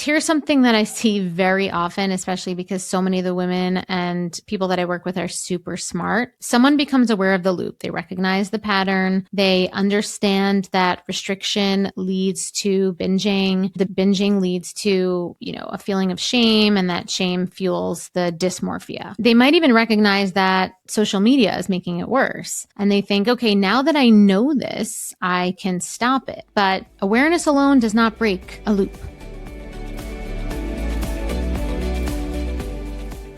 Here's something that I see very often, especially because so many of the women and people that I work with are super smart. Someone becomes aware of the loop. They recognize the pattern. They understand that restriction leads to binging. The binging leads to, a feeling of shame, and that shame fuels the dysmorphia. They might even recognize that social media is making it worse. And they think, okay, now that I know this, I can stop it. But awareness alone does not break a loop.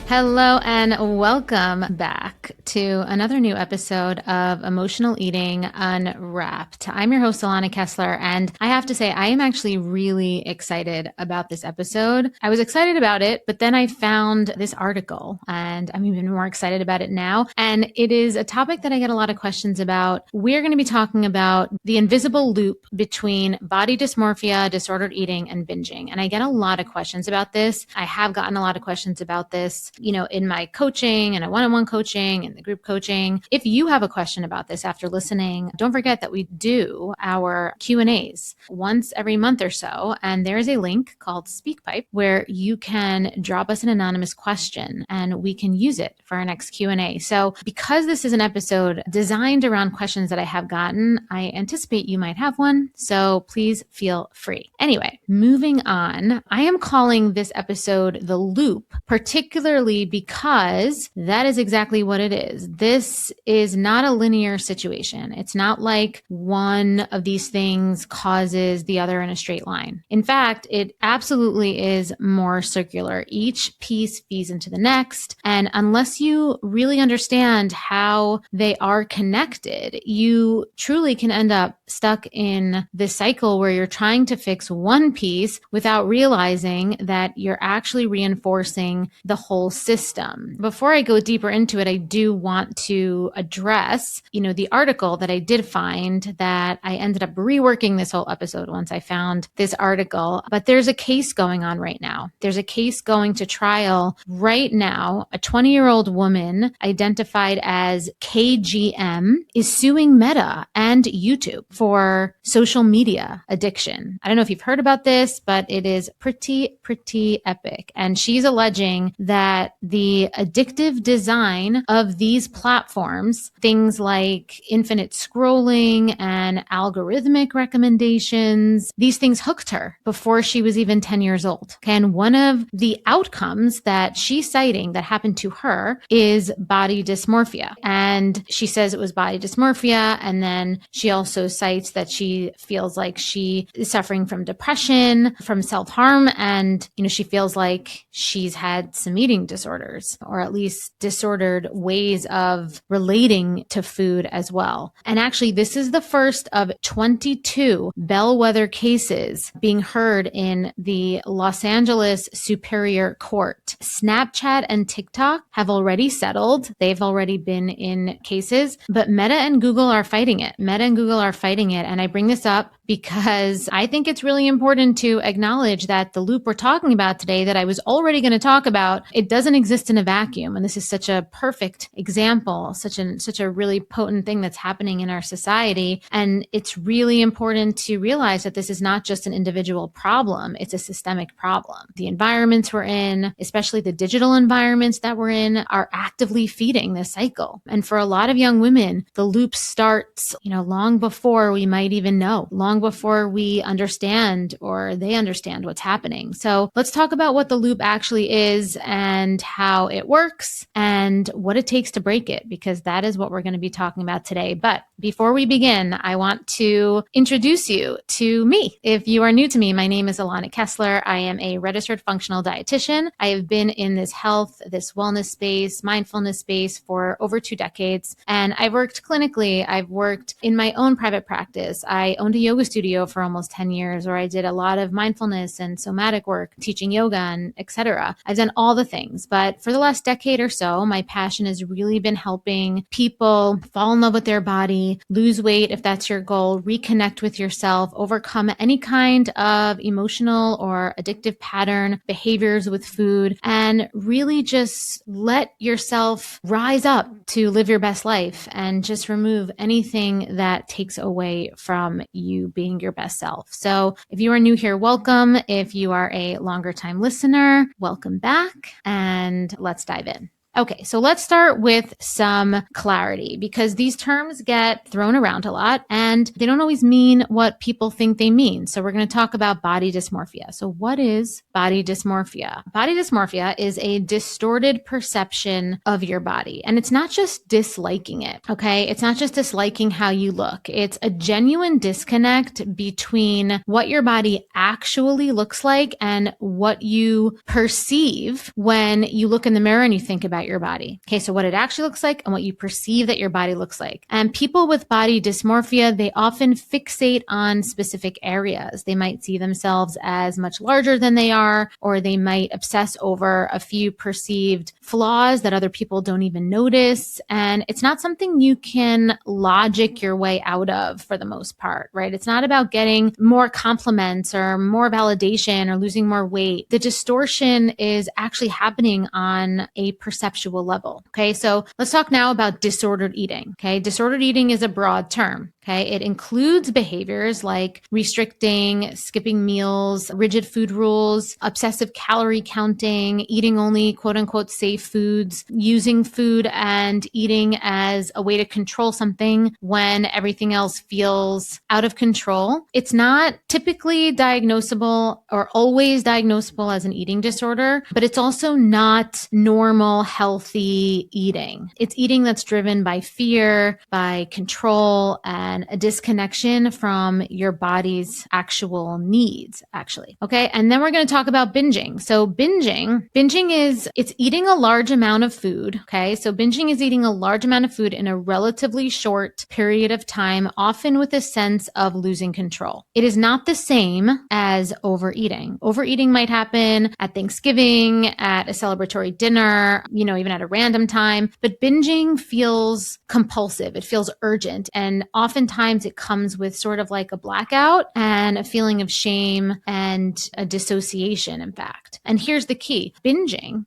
Hello and welcome back to another new episode of Emotional Eating Unwrapped. I'm your host, Alana Kessler, and I have to say I am actually really excited about this episode. I was excited about it, but then I found this article and I'm even more excited about it now. And it is a topic that I get a lot of questions about. We're going to be talking about the invisible loop between body dysmorphia, disordered eating, and binging. And I get a lot of questions about this. I have gotten a lot of questions about this in my coaching and a one-on-one coaching and the group coaching. If you have a question about this after listening, don't forget that we do our Q&As once every month or so. And there is a link called SpeakPipe where you can drop us an anonymous question and we can use it for our next Q&A. So because this is an episode designed around questions that I have gotten, I anticipate you might have one. So please feel free. Anyway, moving on, I am calling this episode The Loop, particularly because that is exactly what it is. This is not a linear situation. It's not like one of these things causes the other in a straight line. In fact, it absolutely is more circular. Each piece feeds into the next. And unless you really understand how they are connected, you truly can end up stuck in this cycle where you're trying to fix one piece without realizing that you're actually reinforcing the whole system. Before I go deeper into it, I do want to address, the article that I did find that I ended up reworking this whole episode once I found this article. But there's a case going on right now. There's a case going to trial right now. A 20-year-old woman identified as KGM is suing Meta and YouTube for social media addiction. I don't know if you've heard about this, but it is pretty epic. And she's alleging that the addictive design of these platforms, things like infinite scrolling and algorithmic recommendations, these things hooked her before she was even 10 years old. And one of the outcomes that she's citing that happened to her is body dysmorphia. And she says it was body dysmorphia. And then she also cites that she feels like she is suffering from depression, from self-harm. And, she feels like she's had some eating disorders, or at least disordered ways of relating to food as well. And actually, this is the first of 22 bellwether cases being heard in the Los Angeles Superior Court. Snapchat and TikTok have already settled. They've already been in cases, but Meta and Google are fighting it. And I bring this up because I think it's really important to acknowledge that the loop we're talking about today that I was already going to talk about, it doesn't exist in a vacuum. And this is such a perfect example, such a really potent thing that's happening in our society. And it's really important to realize that this is not just an individual problem. It's a systemic problem. The environments we're in, especially the digital environments that we're in, are actively feeding this cycle. And for a lot of young women, the loop starts, long before we might even know, long before we understand or they understand what's happening. So let's talk about what the loop actually is and how it works and what it takes to break it, because that is what we're going to be talking about today. But before we begin, I want to introduce you to me. If you are new to me, my name is Alana Kessler. I am a registered functional dietitian. I have been in this health, this wellness space, mindfulness space for over 2 decades. And I've worked clinically. I've worked in my own private practice. I owned a yoga studio for almost 10 years, where I did a lot of mindfulness and somatic work, teaching yoga and etc. I've done all the things, but for the last decade or so, my passion has really been helping people fall in love with their body, lose weight if that's your goal, reconnect with yourself, overcome any kind of emotional or addictive pattern, behaviors with food, and really just let yourself rise up to live your best life and just remove anything that takes away from you being your best self. So if you are new here, welcome. If you are a longer time listener, welcome back, and let's dive in. Okay, so let's start with some clarity because these terms get thrown around a lot and they don't always mean what people think they mean. So we're going to talk about body dysmorphia. So what is body dysmorphia? Body dysmorphia is a distorted perception of your body. And it's not just disliking it, okay? It's not just disliking how you look. It's a genuine disconnect between what your body actually looks like and what you perceive when you look in the mirror and you think about your body. Okay, so what it actually looks like and what you perceive that your body looks like. And people with body dysmorphia, they often fixate on specific areas. They might see themselves as much larger than they are, or they might obsess over a few perceived flaws that other people don't even notice. And it's not something you can logic your way out of for the most part, right? It's not about getting more compliments or more validation or losing more weight. The distortion is actually happening on a perceptual level. Okay, so let's talk now about disordered eating. Okay, disordered eating is a broad term. Okay, it includes behaviors like restricting, skipping meals, rigid food rules, obsessive calorie counting, eating only quote unquote safe foods, using food and eating as a way to control something when everything else feels out of control. It's not typically diagnosable or always diagnosable as an eating disorder, but it's also not normal, healthy eating. It's eating that's driven by fear, by control, and a disconnection from your body's actual needs, actually. Okay. And then we're going to talk about binging. So binging is, it's eating a large amount of food. Okay. So binging is eating a large amount of food in a relatively short period of time, often with a sense of losing control. It is not the same as overeating. Overeating might happen at Thanksgiving, at a celebratory dinner, even at a random time, but binging feels compulsive. It feels urgent. And oftentimes it comes with sort of like a blackout and a feeling of shame and a dissociation, in fact. And here's the key. Binging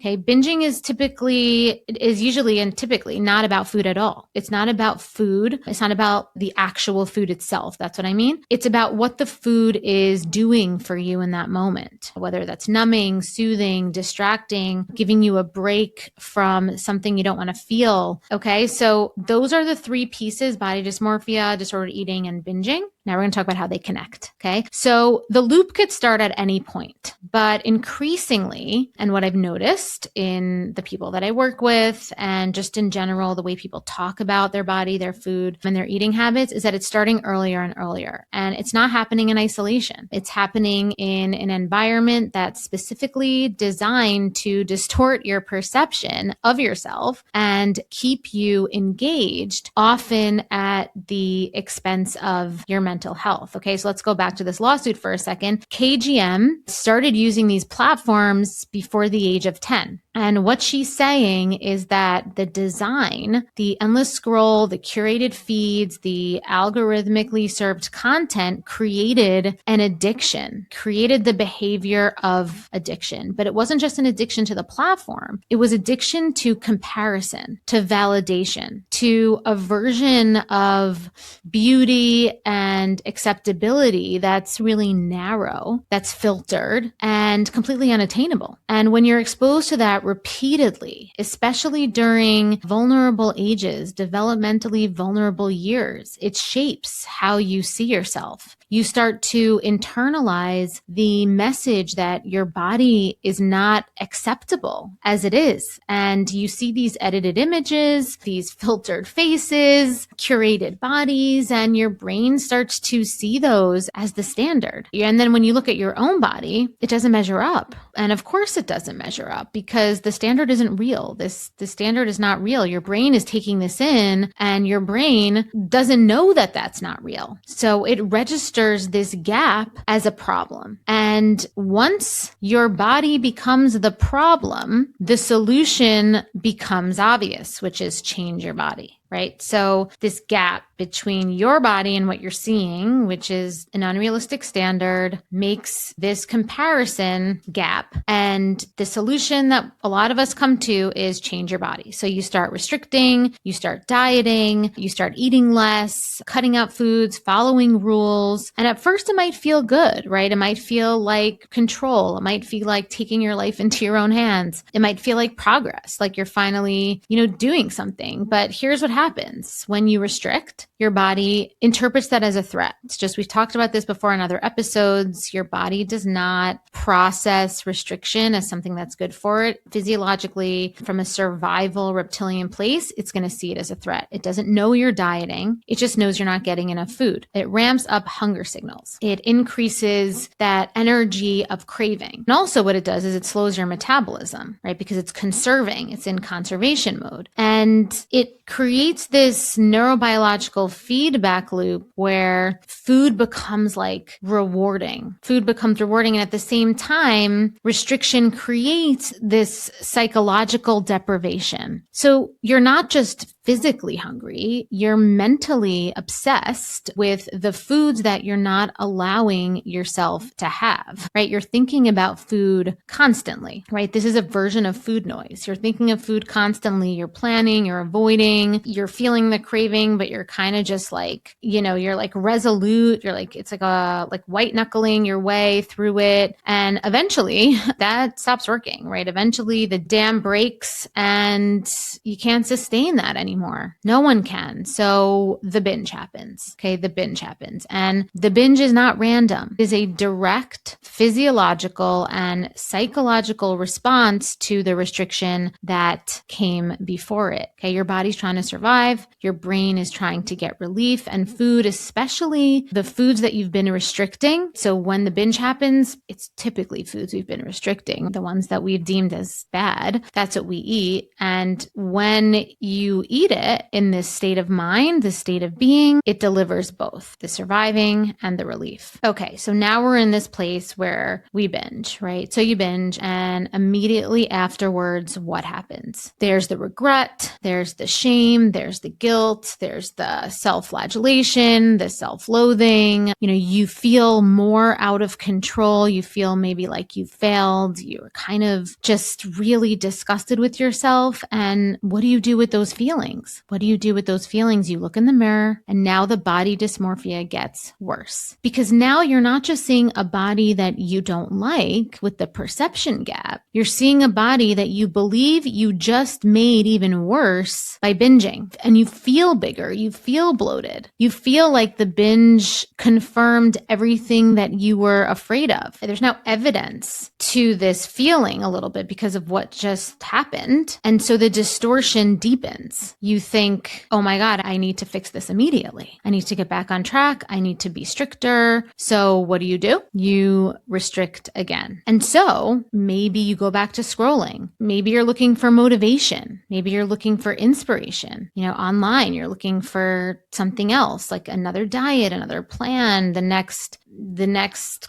is usually and typically not about food at all. It's not about food. It's not about the actual food itself. That's what I mean. It's about what the food is doing for you in that moment, whether that's numbing, soothing, distracting, giving you a break from something you don't want to feel. Okay. So those are the three pieces: body dysmorphia, disordered eating, and binging. Now we're going to talk about how they connect. Okay. So the loop could start at any point, but increasingly, and what I've noticed in the people that I work with and just in general, the way people talk about their body, their food, and their eating habits is that it's starting earlier and earlier. And it's not happening in isolation. It's happening in an environment that's specifically designed to distort your perception of yourself and keep you engaged, often at the expense of your mental health. Okay, so let's go back to this lawsuit for a second. KGM started using these platforms before the age of 10. And what she's saying is that the design, the endless scroll, the curated feeds, the algorithmically served content created an addiction, created the behavior of addiction. But it wasn't just an addiction to the platform. It was addiction to comparison, to validation, to a version of beauty and acceptability that's really narrow, that's filtered and completely unattainable. And when you're exposed to that repeatedly, especially during vulnerable ages, developmentally vulnerable years, it shapes how you see yourself. You start to internalize the message that your body is not acceptable as it is. And you see these edited images, these filtered faces, curated bodies, and your brain starts to see those as the standard. And then when you look at your own body, it doesn't measure up. And of course it doesn't measure up because the standard isn't real. The standard is not real. Your brain is taking this in and your brain doesn't know that that's not real. So it registers this gap as a problem. And once your body becomes the problem, the solution becomes obvious, which is change your body. right? So this gap between your body and what you're seeing, which is an unrealistic standard, makes this comparison gap. And the solution that a lot of us come to is change your body. So you start restricting, you start dieting, you start eating less, cutting out foods, following rules. And at first it might feel good, right? It might feel like control. It might feel like taking your life into your own hands. It might feel like progress, like you're finally, doing something. But here's what happens when you restrict. Your body interprets that as a threat. It's just, we've talked about this before in other episodes. Your body does not process restriction as something that's good for it. Physiologically, from a survival reptilian place, it's going to see it as a threat. It doesn't know you're dieting. It just knows you're not getting enough food. It ramps up hunger signals. It increases that energy of craving. And also what it does is it slows your metabolism, right? Because it's conserving. It's in conservation mode. And it creates this neurobiological feedback loop where food becomes like rewarding. Food becomes rewarding. And at the same time, restriction creates this psychological deprivation. So you're not just physically hungry, you're mentally obsessed with the foods that you're not allowing yourself to have, right? You're thinking about food constantly, right? This is a version of food noise. You're thinking of food constantly. You're planning, you're avoiding, you're feeling the craving, but you're kind of just like, you're like resolute. You're like, it's like white knuckling your way through it. And eventually that stops working, right? Eventually the dam breaks and you can't sustain that anymore. No one can. So the binge happens. Okay. The binge happens. And the binge is not random. It is a direct physiological and psychological response to the restriction that came before it. Okay. Your body's trying to survive. Your brain is trying to get relief, and food, especially the foods that you've been restricting. So when the binge happens, it's typically foods we've been restricting, the ones that we've deemed as bad. That's what we eat. And when you eat it in this state of mind, this state of being, it delivers both the surviving and the relief. Okay. So now we're in this place where we binge, right? So you binge, and immediately afterwards, what happens? There's the regret, there's the shame, there's the guilt, there's the self-flagellation, the self-loathing. You feel more out of control. You feel maybe like you failed. You're kind of just really disgusted with yourself. And what do you do with those feelings? What do you do with those feelings? You look in the mirror, and now the body dysmorphia gets worse, because now you're not just seeing a body that you don't like with the perception gap. You're seeing a body that you believe you just made even worse by binging, and you feel bigger. You feel bloated. You feel like the binge confirmed everything that you were afraid of. There's now evidence to this feeling a little bit because of what just happened. And so the distortion deepens. You think, oh my God, I need to fix this immediately. I need to get back on track. I need to be stricter. So what do? You restrict again. And so maybe you go back to scrolling. Maybe you're looking for motivation. Maybe you're looking for inspiration. Online, you're looking for something else, like another diet, another plan, the next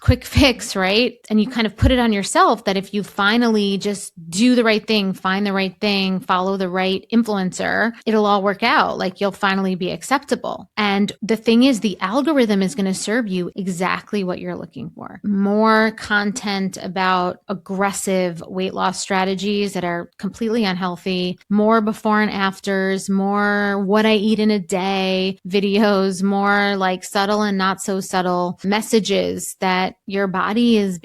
quick fix, right? And you kind of put it on yourself that if you finally just do the right thing, find the right thing, follow the right influencer, it'll all work out. Like you'll finally be acceptable. And the thing is, the algorithm is going to serve you exactly what you're looking for. More content about aggressive weight loss strategies that are completely unhealthy, more before and afters, more what I eat in a day videos, more like subtle and not so subtle messages that your body is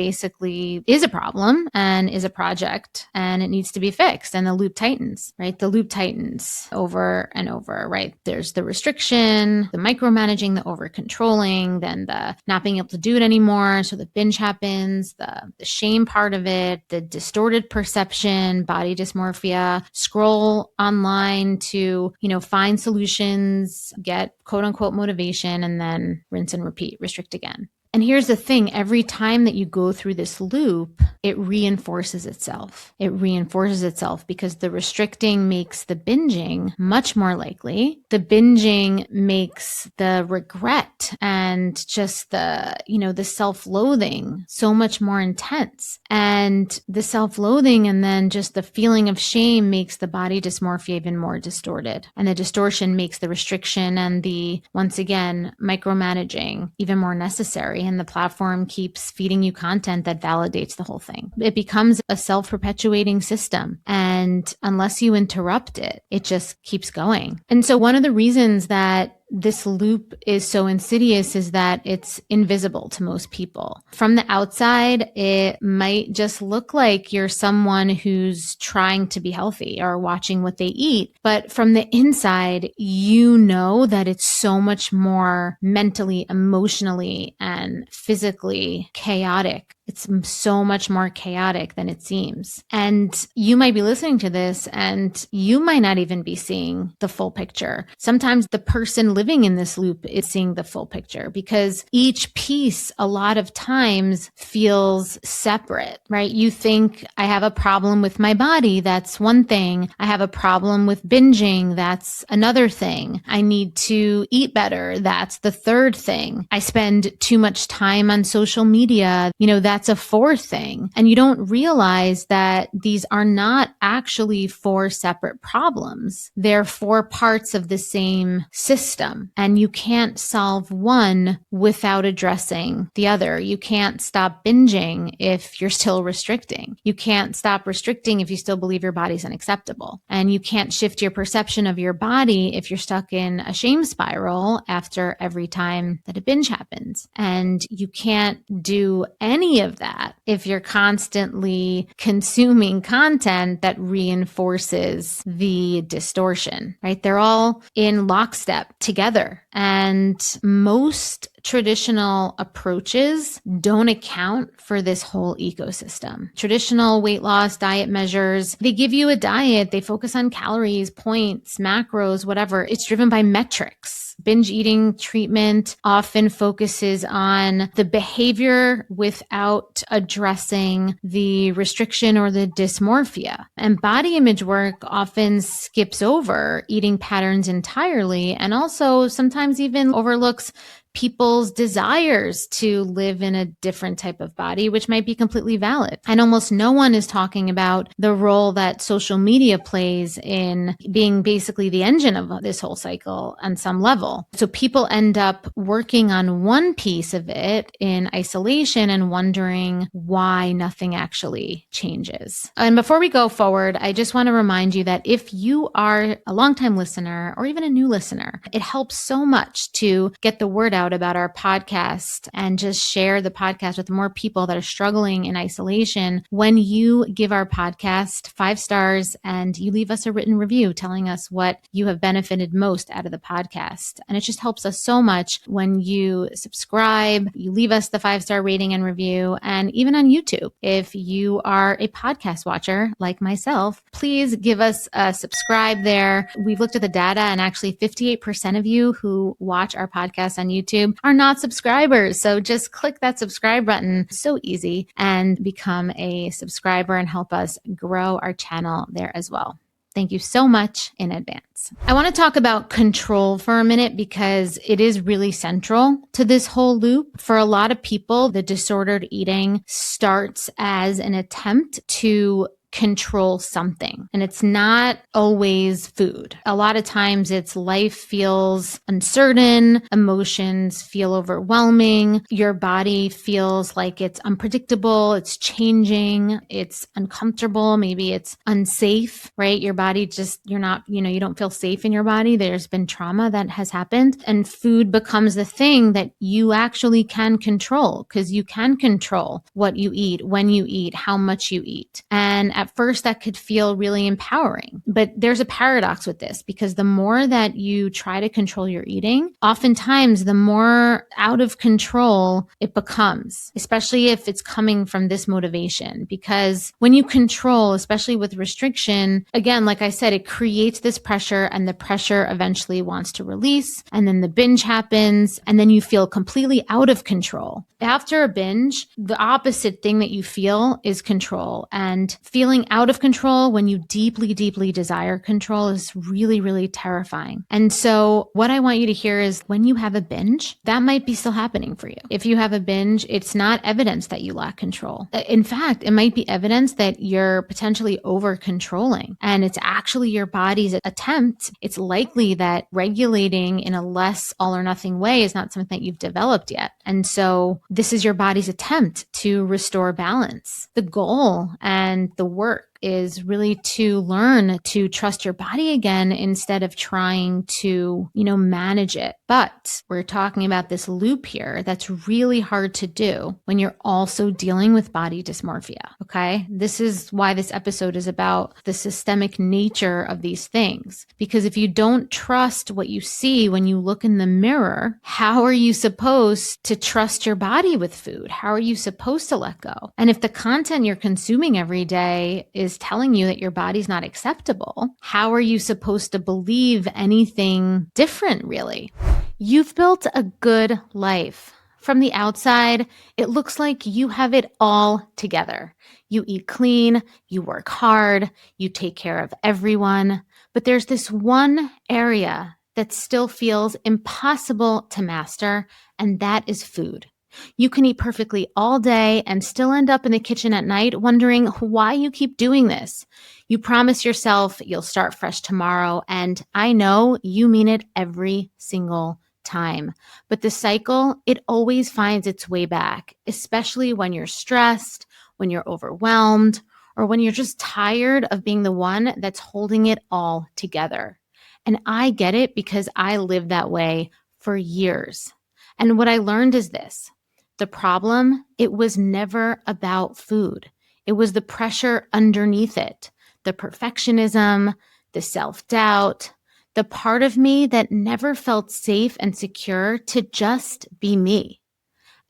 a problem and is a project and it needs to be fixed. And the loop tightens, right? The loop tightens over and over, right? There's the restriction, the micromanaging, the over controlling, then the not being able to do it anymore. So the binge happens, the shame part of it, the distorted perception, body dysmorphia, scroll online to, find solutions, get quote unquote motivation, and then rinse and repeat, restrict again. And here's the thing, every time that you go through this loop, it reinforces itself. It reinforces itself because the restricting makes the binging much more likely. The binging makes the regret and just the self-loathing so much more intense. And the self-loathing and then just the feeling of shame makes the body dysmorphia even more distorted. And the distortion makes the restriction and the, once again, micromanaging even more necessary. And the platform keeps feeding you content that validates the whole thing. It becomes a self-perpetuating system. And unless you interrupt it, it just keeps going. And so one of the reasons that this loop is so insidious is that it's invisible to most people. From the outside, it might just look like you're someone who's trying to be healthy or watching what they eat. But from the inside, you know that it's so much more mentally, emotionally, and physically chaotic. It's so much more chaotic than it seems. And you might be listening to this and you might not even be seeing the full picture. Sometimes the person living in this loop is seeing the full picture because each piece a lot of times feels separate, right? You think I have a problem with my body. That's one thing. I have a problem with binging. That's another thing. I need to eat better. That's the third thing. I spend too much time on social media. That's a fourth thing. And you don't realize that these are not actually four separate problems. They're four parts of the same system. And you can't solve one without addressing the other. You can't stop binging if you're still restricting. You can't stop restricting if you still believe your body's unacceptable. And you can't shift your perception of your body if you're stuck in a shame spiral after every time that a binge happens. And you can't do any of that if you're constantly consuming content that reinforces the distortion, right? They're all in lockstep together. And most traditional approaches don't account for this whole ecosystem. Traditional weight loss diet measures, they give you a diet, they focus on calories, points, macros, whatever. It's driven by metrics. Binge eating treatment often focuses on the behavior without addressing the restriction or the dysmorphia. And body image work often skips over eating patterns entirely and also sometimes even overlooks people's desires to live in a different type of body, which might be completely valid. And almost no one is talking about the role that social media plays in being basically the engine of this whole cycle on some level. So people end up working on one piece of it in isolation and wondering why nothing actually changes. And before we go forward, I just want to remind you that if you are a longtime listener or even a new listener, it helps so much to get the word out about our podcast and just share the podcast with more people that are struggling in isolation when you give our podcast 5 stars and you leave us a written review telling us what you have benefited most out of the podcast. And it just helps us so much when you subscribe, you leave us the 5-star rating and review, and even on YouTube. If you are a podcast watcher like myself, please give us a subscribe there. We've looked at the data and actually 58% of you who watch our podcast on YouTube are not subscribers. So just click that subscribe button. So easy, and become a subscriber and help us grow our channel there as well. Thank you so much in advance. I want to talk about control for a minute because it is really central to this whole loop. For a lot of people, the disordered eating starts as an attempt to control something. And it's not always food. A lot of times it's life feels uncertain, emotions feel overwhelming, your body feels like it's unpredictable, it's changing, it's uncomfortable, maybe it's unsafe, right? Your body just, you don't feel safe in your body. There's been trauma that has happened, and food becomes the thing that you actually can control because you can control what you eat, when you eat, how much you eat. And at first that could feel really empowering. But there's a paradox with this, because the more that you try to control your eating, oftentimes the more out of control it becomes, especially if it's coming from this motivation. Because when you control, especially with restriction, again, like I said, it creates this pressure, and the pressure eventually wants to release, and then the binge happens, and then you feel completely out of control. After a binge, the opposite thing that you feel is control. And feeling out of control when you deeply, deeply desire control is really, really terrifying. And so what I want you to hear is, when you have a binge, that might be still happening for you. If you have a binge, it's not evidence that you lack control. In fact, it might be evidence that you're potentially over controlling, and it's actually your body's attempt. It's likely that regulating in a less all or nothing way is not something that you've developed yet. And so this is your body's attempt to restore balance. The goal and the work is really to learn to trust your body again, instead of trying to, manage it. But we're talking about this loop here that's really hard to do when you're also dealing with body dysmorphia. Okay. This is why this episode is about the systemic nature of these things. Because if you don't trust what you see when you look in the mirror, how are you supposed to trust your body with food? How are you supposed to let go? And if the content you're consuming every day is telling you that your body's not acceptable, how are you supposed to believe anything different, really? You've built a good life. From the outside, it looks like you have it all together. You eat clean, you work hard, you take care of everyone. But there's this one area that still feels impossible to master, and that is food. You can eat perfectly all day and still end up in the kitchen at night wondering why you keep doing this. You promise yourself you'll start fresh tomorrow, and I know you mean it every single time. But the cycle, it always finds its way back, especially when you're stressed, when you're overwhelmed, or when you're just tired of being the one that's holding it all together. And I get it, because I lived that way for years. And what I learned is this. The problem, it was never about food. It was the pressure underneath it, the perfectionism, the self-doubt, the part of me that never felt safe and secure to just be me.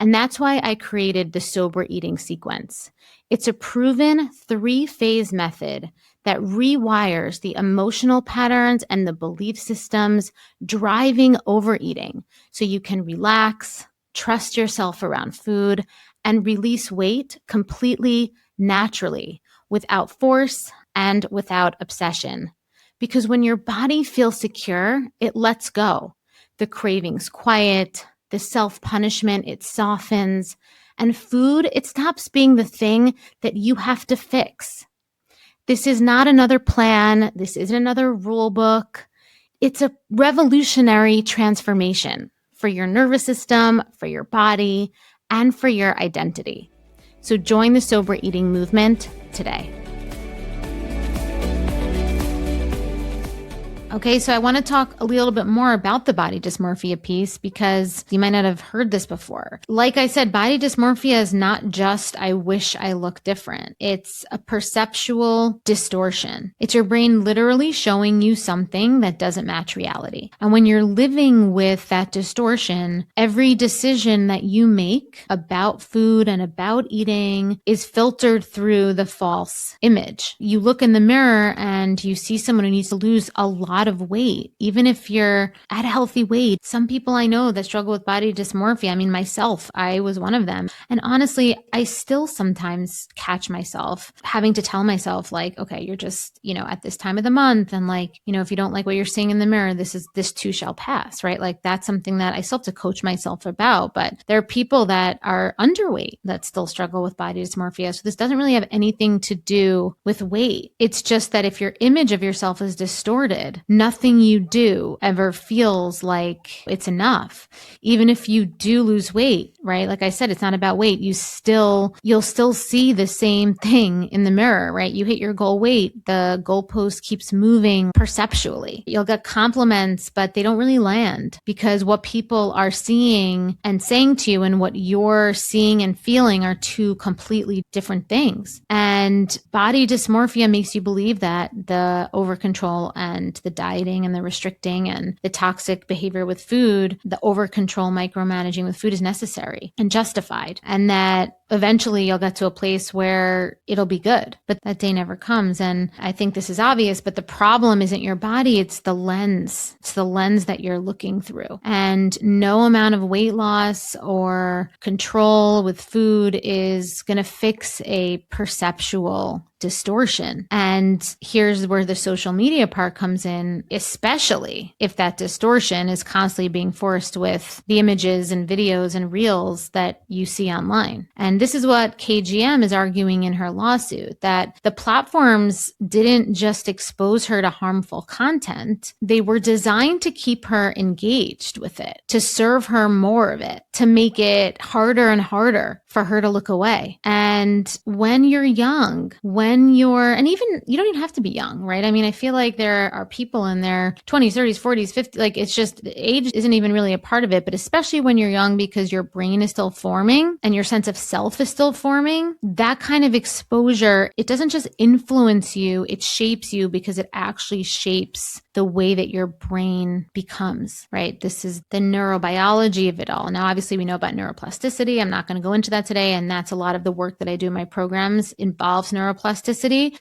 And that's why I created the sober eating sequence. It's a proven 3-phase method that rewires the emotional patterns and the belief systems driving overeating, so you can relax, trust yourself around food, and release weight completely naturally, without force and without obsession. Because when your body feels secure, it lets go. The cravings quiet, the self-punishment, it softens, and food, it stops being the thing that you have to fix. This is not another plan. This isn't another rule book. It's a revolutionary transformation for your nervous system, for your body, and for your identity. So join the sober eating movement today. Okay, so I want to talk a little bit more about the body dysmorphia piece, because you might not have heard this before. Like I said, body dysmorphia is not just, I wish I looked different. It's a perceptual distortion. It's your brain literally showing you something that doesn't match reality. And when you're living with that distortion, every decision that you make about food and about eating is filtered through the false image. You look in the mirror and you see someone who needs to lose a lot of weight, even if you're at a healthy weight. Some people I know that struggle with body dysmorphia, I mean, myself, I was one of them. And honestly, I still sometimes catch myself having to tell myself, like, okay, you're just, at this time of the month. And like, if you don't like what you're seeing in the mirror, this too shall pass, right? Like, that's something that I still have to coach myself about. But there are people that are underweight that still struggle with body dysmorphia. So this doesn't really have anything to do with weight. It's just that if your image of yourself is distorted, nothing you do ever feels like it's enough. Even if you do lose weight, right? Like I said, it's not about weight. You'll still see the same thing in the mirror, right? You hit your goal weight, the goalpost keeps moving perceptually. You'll get compliments, but they don't really land because what people are seeing and saying to you and what you're seeing and feeling are two completely different things. And body dysmorphia makes you believe that the over control and the dieting and the restricting and the toxic behavior with food, the over control micromanaging with food is necessary and justified. And that eventually you'll get to a place where it'll be good, but that day never comes. And I think this is obvious, but the problem isn't your body. It's the lens. It's the lens that you're looking through. And no amount of weight loss or control with food is going to fix a perceptual distortion. And here's where the social media part comes in, especially if that distortion is constantly being forced with the images and videos and reels that you see online. And this is what KGM is arguing in her lawsuit, that the platforms didn't just expose her to harmful content. They were designed to keep her engaged with it, to serve her more of it, to make it harder and harder for her to look away. And when you're young, and even you don't even have to be young, right? I mean, I feel like there are people in their 20s, 30s, 40s, 50s, like it's just age isn't even really a part of it, but especially when you're young because your brain is still forming and your sense of self is still forming, that kind of exposure, it doesn't just influence you, it shapes you because it actually shapes the way that your brain becomes, right? This is the neurobiology of it all. Now, obviously we know about neuroplasticity. I'm not going to go into that today. And that's a lot of the work that I do in my programs involves neuroplasticity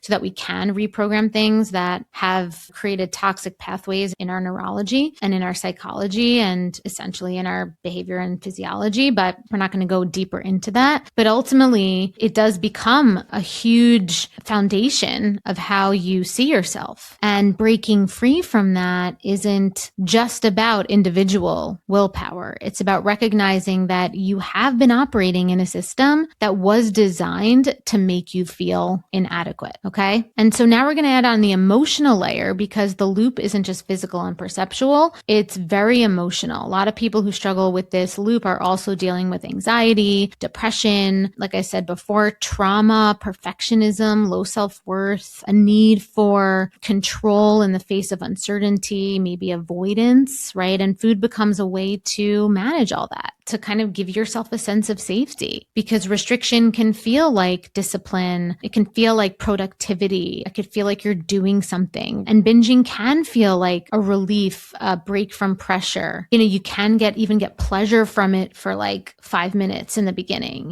so that we can reprogram things that have created toxic pathways in our neurology and in our psychology and essentially in our behavior and physiology. But we're not going to go deeper into that. But ultimately, it does become a huge foundation of how you see yourself. And breaking free from that isn't just about individual willpower. It's about recognizing that you have been operating in a system that was designed to make you feel inadequate. Okay. And so now we're going to add on the emotional layer because the loop isn't just physical and perceptual. It's very emotional. A lot of people who struggle with this loop are also dealing with anxiety, depression, like I said before, trauma, perfectionism, low self-worth, a need for control in the face of uncertainty, maybe avoidance, right? And food becomes a way to manage all that, to kind of give yourself a sense of safety because restriction can feel like discipline. It can feel like productivity. It could feel like you're doing something. And binging can feel like a relief, a break from pressure. You can even get pleasure from it for like 5 minutes in the beginning,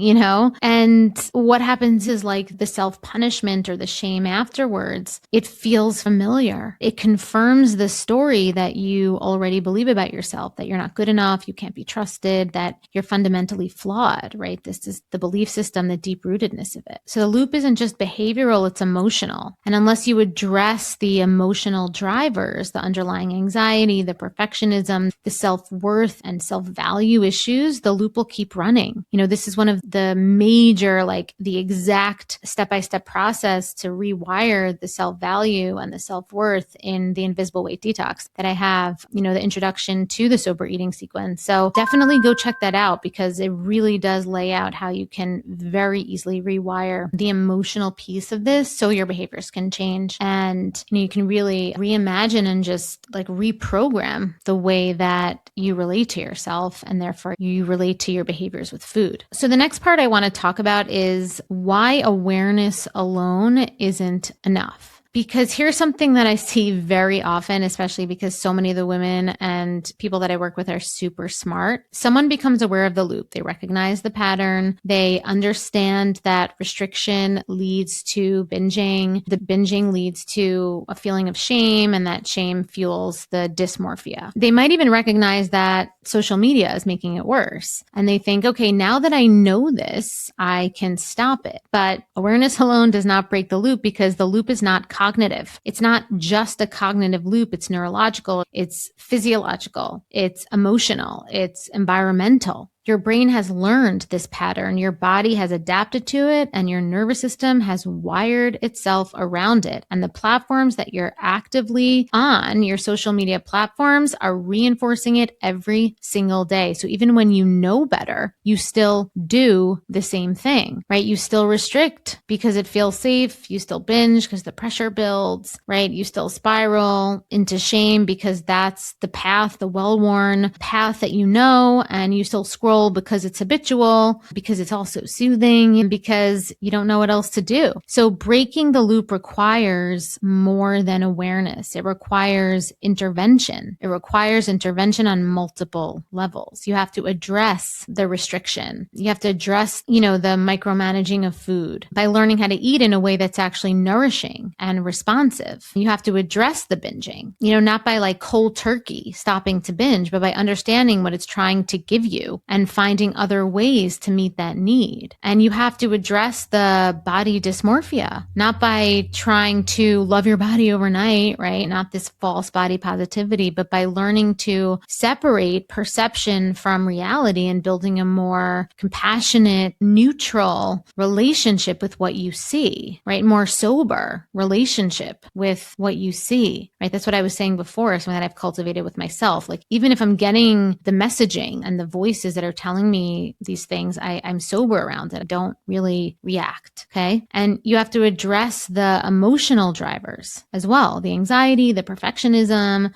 And what happens is like the self-punishment or the shame afterwards, it feels familiar. It confirms the story that you already believe about yourself, that you're not good enough, you can't be trusted, that you're fundamentally flawed, right? This is the belief system, the deep rootedness of it. So the loop isn't just behavioral, it's emotional. And unless you address the emotional drivers, the underlying anxiety, the perfectionism, the self-worth and self-value issues, the loop will keep running. This is one of the major, like the exact step-by-step process to rewire the self-value and the self-worth in the Invisible Weight Detox that I have, the introduction to the sober eating sequence. So definitely go check that out because it really does lay out how you can very easily rewire the emotional piece of this so your behaviors can change and you can really reimagine and just like reprogram the way that you relate to yourself and therefore you relate to your behaviors with food. So the next part I want to talk about is why awareness alone isn't enough. Because here's something that I see very often, especially because so many of the women and people that I work with are super smart. Someone becomes aware of the loop. They recognize the pattern. They understand that restriction leads to binging. The binging leads to a feeling of shame, and that shame fuels the dysmorphia. They might even recognize that social media is making it worse. And they think, okay, now that I know this, I can stop it. But awareness alone does not break the loop because the loop is not cognitive. It's not just a cognitive loop. It's neurological. It's physiological. It's emotional. It's environmental. Your brain has learned this pattern. Your body has adapted to it, and your nervous system has wired itself around it. And the platforms that you're actively on, your social media platforms, are reinforcing it every single day. So even when you know better, you still do the same thing, right? You still restrict because it feels safe. You still binge because the pressure builds, right? You still spiral into shame because that's the path, the well-worn path that you know, and you still scroll because it's habitual, because it's also soothing, and because you don't know what else to do. So breaking the loop requires more than awareness. It requires intervention. It requires intervention on multiple levels. You have to address the restriction. You have to address, the micromanaging of food by learning how to eat in a way that's actually nourishing and responsive. You have to address the binging, not by like cold turkey stopping to binge, but by understanding what it's trying to give you and finding other ways to meet that need. And you have to address the body dysmorphia, not by trying to love your body overnight, right? Not this false body positivity, but by learning to separate perception from reality and building a more compassionate, neutral relationship with what you see, right? More sober relationship with what you see, right? That's what I was saying before, something that I've cultivated with myself. Like, even if I'm getting the messaging and the voices that are telling me these things, I'm sober around it. I don't really react, okay? And you have to address the emotional drivers as well. The anxiety, the perfectionism,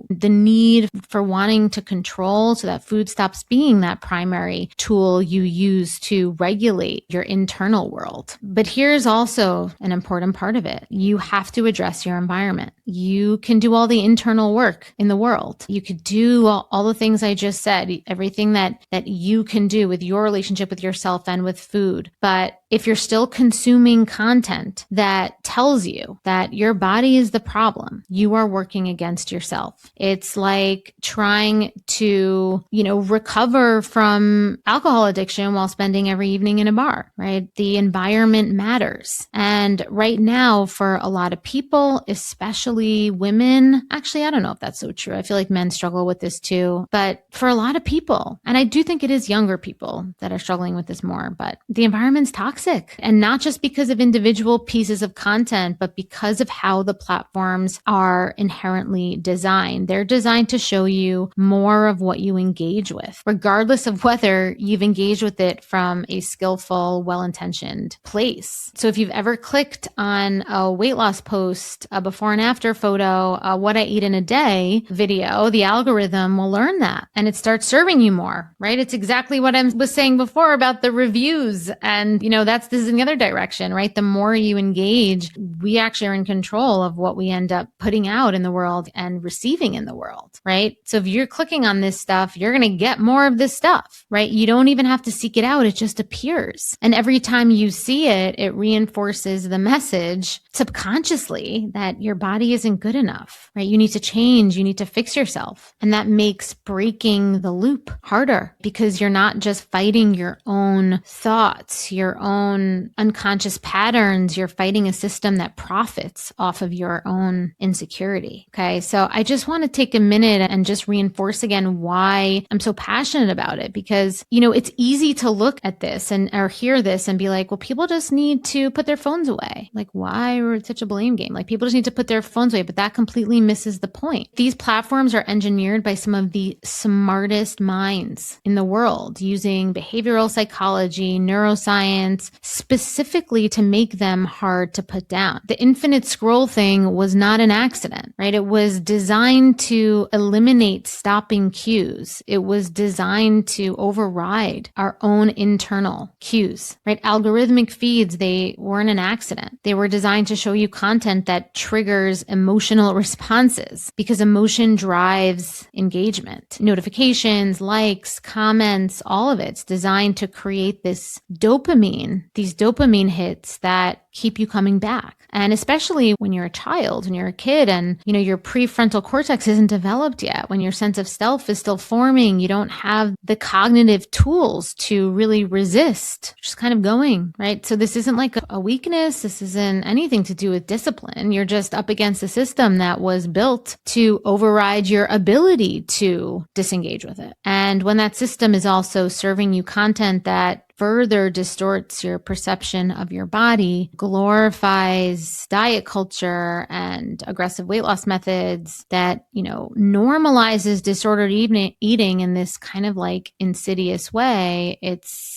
the need for wanting to control so that food stops being that primary tool you use to regulate your internal world. But here's also an important part of it. You have to address your environment. You can do all the internal work in the world. You could do all the things I just said, everything that you can do with your relationship with yourself and with food. But if you're still consuming content that tells you that your body is the problem, you are working against yourself. It's like trying to, recover from alcohol addiction while spending every evening in a bar, right? The environment matters. And right now, for a lot of people, especially women, actually, I don't know if that's so true. I feel like men struggle with this too. But for a lot of people, and I do think it is younger people that are struggling with this more, but the environment's toxic. And not just because of individual pieces of content, but because of how the platforms are inherently designed. They're designed to show you more of what you engage with, regardless of whether you've engaged with it from a skillful, well-intentioned place. So if you've ever clicked on a weight loss post, a before and after photo, what I eat in a day video, the algorithm will learn that and it starts serving you more, right? It's exactly what I was saying before about the reviews. And, this is in the other direction, right? The more you engage, we actually are in control of what we end up putting out in the world and receiving in the world, right? So if you're clicking on this stuff, you're going to get more of this stuff, right? You don't even have to seek it out. It just appears. And every time you see it, it reinforces the message subconsciously that your body isn't good enough, right? You need to change. You need to fix yourself. And that makes breaking the loop harder because you're not just fighting your own thoughts, your own unconscious patterns. You're fighting a system that profits off of your own insecurity. Okay. So I just want to take a minute and just reinforce again why I'm so passionate about it, because, it's easy to look at this or hear this and be like, well, people just need to put their phones away. Like, why are it such a blame game? Like, people just need to put their phones away, but that completely misses the point. These platforms are engineered by some of the smartest minds in the world using behavioral psychology, neuroscience, specifically to make them hard to put down. The infinite scroll thing was not an accident, right? It was designed to eliminate stopping cues. It was designed to override our own internal cues, right? Algorithmic feeds, they weren't an accident. They were designed to show you content that triggers emotional responses because emotion drives engagement. Notifications, likes, comments, all of it's designed to create this dopamine, these dopamine hits that keep you coming back. And especially when you're a child, when you're a kid and, your prefrontal cortex isn't developed yet, when your sense of self is still forming, you don't have the cognitive tools to really resist, just kind of going, right? So this isn't like a weakness. This isn't anything to do with discipline. You're just up against a system that was built to override your ability to disengage with it. And when that system is also serving you content that further distorts your perception of your body, glorifies diet culture and aggressive weight loss methods, that, normalizes disordered eating in this kind of like insidious way, it's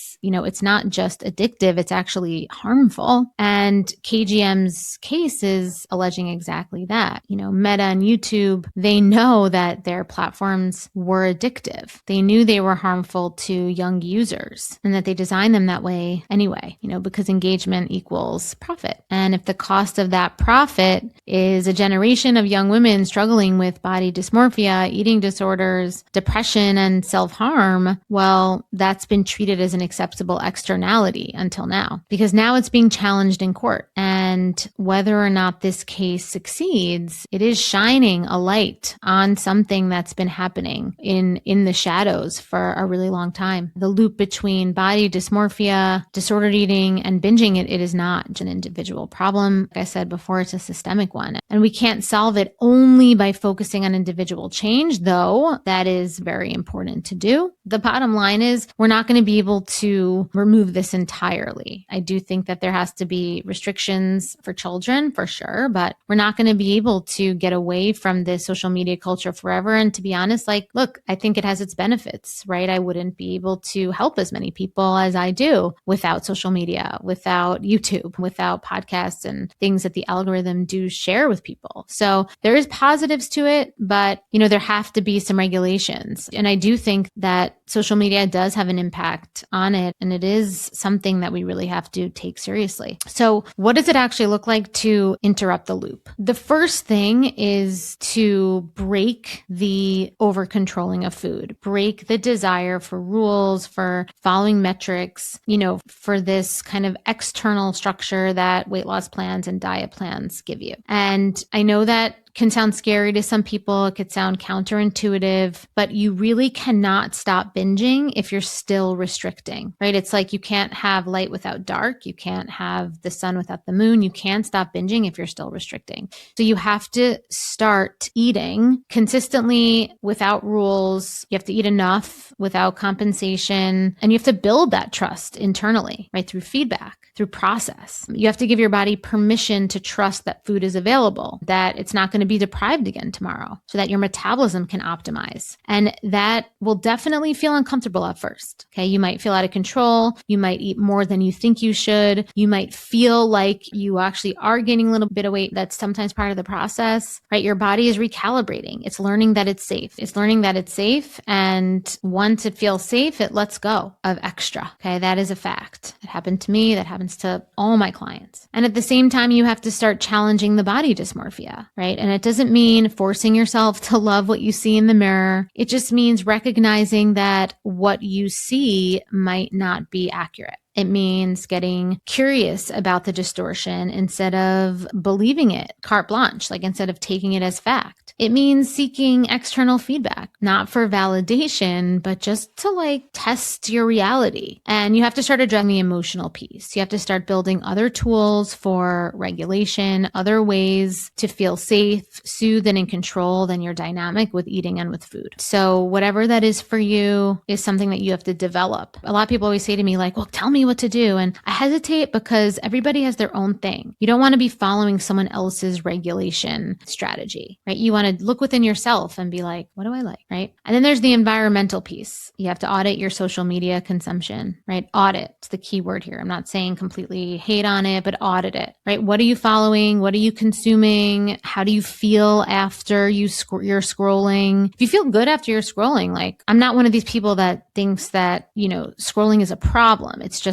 not just addictive, it's actually harmful. And KGM's case is alleging exactly that. Meta and YouTube, they know that their platforms were addictive. They knew they were harmful to young users and that they designed them that way anyway, because engagement equals profit. And if the cost of that profit is a generation of young women struggling with body dysmorphia, eating disorders, depression, and self-harm, well, that's been treated as an acceptable externality until now, because now it's being challenged in court. And whether or not this case succeeds, it is shining a light on something that's been happening in the shadows for a really long time. The loop between body dysmorphia, disordered eating, and binging, it is not an individual problem. Like I said before, it's a systemic one. And we can't solve it only by focusing on individual change, though that is very important to do. The bottom line is we're not going to be able to remove this entirely. I do think that there has to be restrictions for children for sure, but we're not going to be able to get away from this social media culture forever. And to be honest, look, I think it has its benefits, right? I wouldn't be able to help as many people as I do without social media, without YouTube, without podcasts and things that the algorithm do share with people. So there is positives to it, but there have to be some regulations. And I do think that social media does have an impact on it. And it is something that we really have to take seriously. So what does it actually look like to interrupt the loop? The first thing is to break the over-controlling of food, break the desire for rules, for following metrics, for this kind of external structure that weight loss plans and diet plans give you. And I know that can sound scary to some people. It could sound counterintuitive, but you really cannot stop binging if you're still restricting, right? It's like you can't have light without dark. You can't have the sun without the moon. You can't stop binging if you're still restricting. So you have to start eating consistently without rules. You have to eat enough without compensation. And you have to build that trust internally, right? Through feedback, through process. You have to give your body permission to trust that food is available, that it's not going to be deprived again tomorrow, so that your metabolism can optimize. And that will definitely feel uncomfortable at first. Okay. You might feel out of control. You might eat more than you think you should. You might feel like you actually are gaining a little bit of weight. That's sometimes part of the process, right? Your body is recalibrating. It's learning that it's safe. It's learning that it's safe. And once it feels safe, it lets go of extra. Okay. That is a fact. It happened to me. That happens to all my clients. And at the same time, you have to start challenging the body dysmorphia, right? And it doesn't mean forcing yourself to love what you see in the mirror. It just means recognizing that what you see might not be accurate. It means getting curious about the distortion instead of believing it carte blanche, instead of taking it as fact. It means seeking external feedback, not for validation, but just to test your reality. And you have to start addressing the emotional piece. You have to start building other tools for regulation, other ways to feel safe, soothed, and in control than your dynamic with eating and with food. So whatever that is for you is something that you have to develop. A lot of people always say to me well, tell me what to do. And I hesitate because everybody has their own thing. You don't want to be following someone else's regulation strategy, right? You want to look within yourself and be like, what do I like, right? And then there's the environmental piece. You have to audit your social media consumption, right? Audit is the key word here. I'm not saying completely hate on it, but audit it, right? What are you following? What are you consuming? How do you feel after you're scrolling? If you feel good after you're scrolling, I'm not one of these people that thinks that, scrolling is a problem. It's just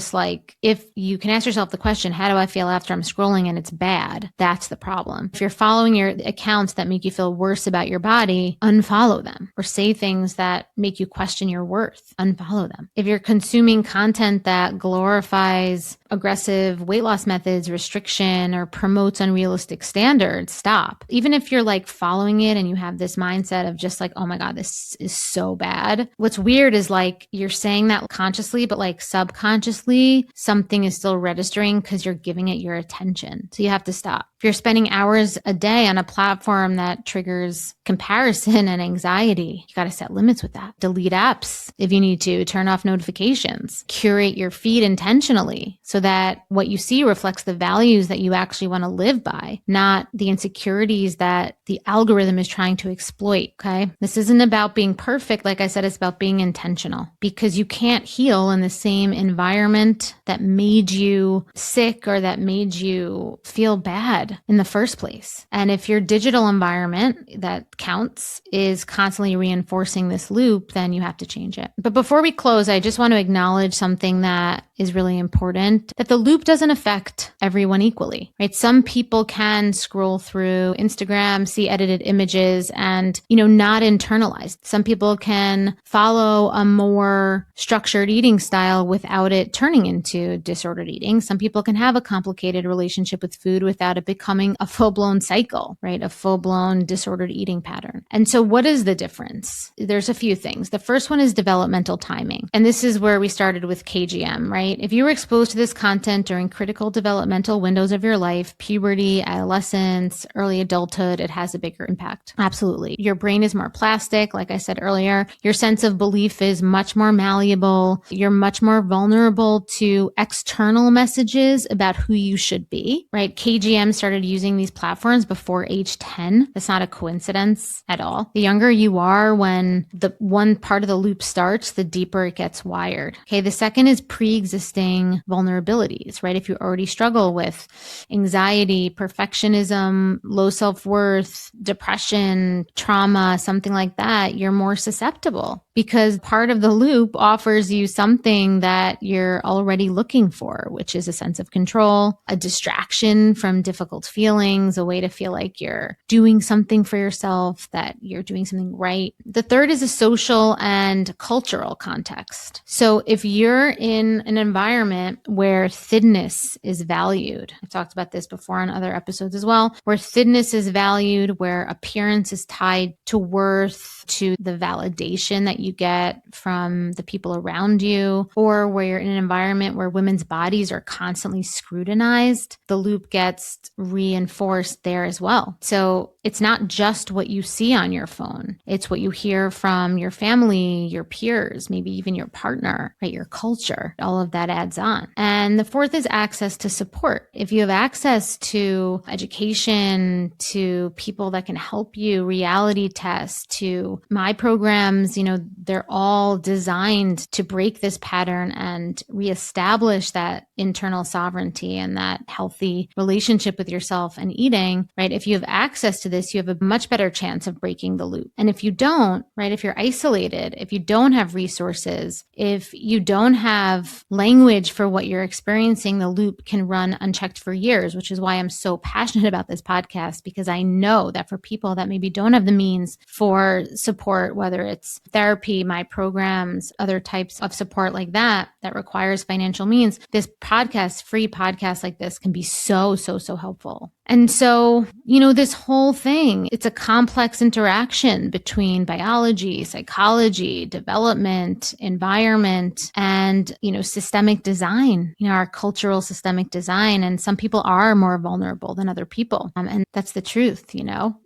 if you can ask yourself the question, how do I feel after I'm scrolling and it's bad? That's the problem. If you're following your accounts that make you feel worse about your body, unfollow them, or say things that make you question your worth, unfollow them. If you're consuming content that glorifies aggressive weight loss methods, restriction, or promotes unrealistic standards, stop. Even if you're like following it and you have this mindset of just like, oh my God, this is so bad. What's weird is like you're saying that consciously, but like subconsciously, something is still registering because you're giving it your attention. So you have to stop. If you're spending hours a day on a platform that triggers comparison and anxiety, you got to set limits with that. Delete apps if you need to, turn off notifications, curate your feed intentionally so that what you see reflects the values that you actually want to live by, not the insecurities that the algorithm is trying to exploit. Okay. This isn't about being perfect. Like I said, it's about being intentional, because you can't heal in the same environment that made you sick or that made you feel bad in the first place. And if your digital environment that counts is constantly reinforcing this loop, then you have to change it. But before we close, I just want to acknowledge something that is really important, that the loop doesn't affect everyone equally, right? Some people can scroll through Instagram, see edited images and, not internalize. Some people can follow a more structured eating style without it turning into disordered eating. Some people can have a complicated relationship with food without it becoming a full-blown cycle, right? A full-blown disordered eating pattern. And so what is the difference? There's a few things. The first one is developmental timing. And this is where we started with KGM, right? If you were exposed to this content during critical developmental windows of your life, puberty, adolescence, early adulthood, it has a bigger impact. Absolutely. Your brain is more plastic. Like I said earlier, your sense of belief is much more malleable. You're much more vulnerable to external messages about who you should be, right? KGM started using these platforms before age 10. That's not a coincidence at all. The younger you are when the one part of the loop starts, the deeper it gets wired. Okay. The second is pre-existing vulnerabilities, right? If you already struggle with anxiety, perfectionism, low self-worth, depression, trauma, something like that, you're more susceptible, because part of the loop offers you something that you're already looking for, which is a sense of control, a distraction from difficult feelings, a way to feel like you're doing something for yourself, that you're doing something right. The third is a social and cultural context. So if you're in an environment where thinness is valued, I've talked about this before on other episodes as well, where thinness is valued, where appearance is tied to worth, to the validation that you get from the people around you, or where you're in an environment where women's bodies are constantly scrutinized, the loop gets reinforced there as well. So it's not just what you see on your phone. It's what you hear from your family, your peers, maybe even your partner, right? Your culture, all of that adds on. And the fourth is access to support. If you have access to education, to people that can help you reality test, to my programs, they're all designed to break this pattern and reestablish that internal sovereignty and that healthy relationship with yourself and eating, right? If you have access to this, you have a much better chance of breaking the loop. And if you don't, right, if you're isolated, if you don't have resources, if you don't have language for what you're experiencing, the loop can run unchecked for years, which is why I'm so passionate about this podcast, because I know that for people that maybe don't have the means for support, whether it's therapy, my programs, other types of support like that requires financial means, this podcast, free podcast like this can be so helpful. And so, this whole thing, it's a complex interaction between biology, psychology, development, environment, and, systemic design, our cultural systemic design. And some people are more vulnerable than other people. And that's the truth,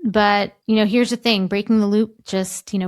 But, here's the thing, breaking the loop,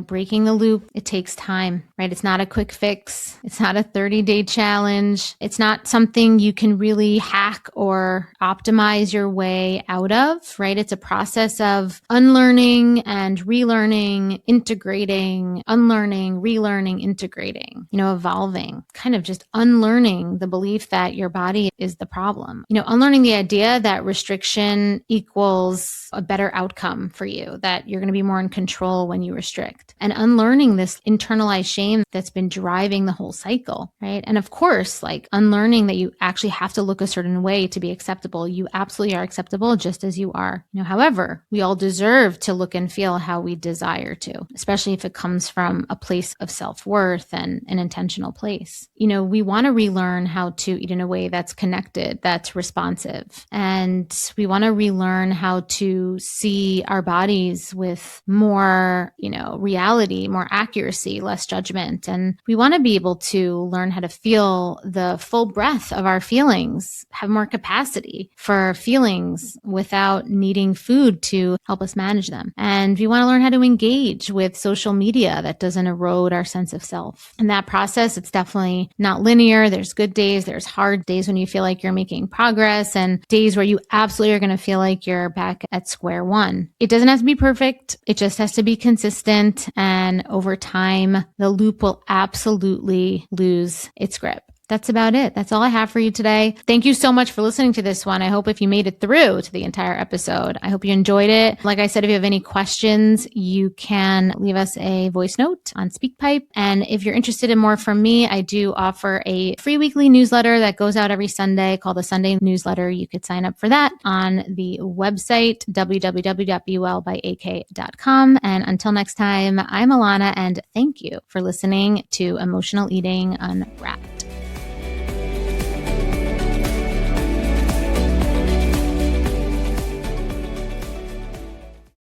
breaking the loop, it takes time, right? It's not a quick fix. It's not a 30-day challenge. It's not something you can really hack or optimize your way out of, right? It's a process of unlearning and relearning, integrating, unlearning, relearning, integrating, evolving, kind of just unlearning the belief that your body is the problem, unlearning the idea that restriction equals a better outcome for you, that you're going to be more in control when you restrict, and unlearning this internalized shame that's been driving the whole cycle, right? And of course, like unlearning that you actually have to look a certain way to be acceptable. You absolutely are acceptable beautiful just as you are. However, we all deserve to look and feel how we desire to, especially if it comes from a place of self-worth and an intentional place. We want to relearn how to eat in a way that's connected, that's responsive. And we want to relearn how to see our bodies with more, reality, more accuracy, less judgment. And we want to be able to learn how to feel the full breadth of our feelings, have more capacity for feelings without needing food to help us manage them. And we want to learn how to engage with social media that doesn't erode our sense of self. In that process, it's definitely not linear. There's good days, there's hard days when you feel like you're making progress, and days where you absolutely are going to feel like you're back at square one. It doesn't have to be perfect. It just has to be consistent. And over time, the loop will absolutely lose its grip. That's about it. That's all I have for you today. Thank you so much for listening to this one. I hope if you made it through to the entire episode, I hope you enjoyed it. Like I said, if you have any questions, you can leave us a voice note on SpeakPipe. And if you're interested in more from me, I do offer a free weekly newsletter that goes out every Sunday called the Sunday Newsletter. You could sign up for that on the website, www.bewellbyak.com. And until next time, I'm Alana, and thank you for listening to Emotional Eating Unwrapped.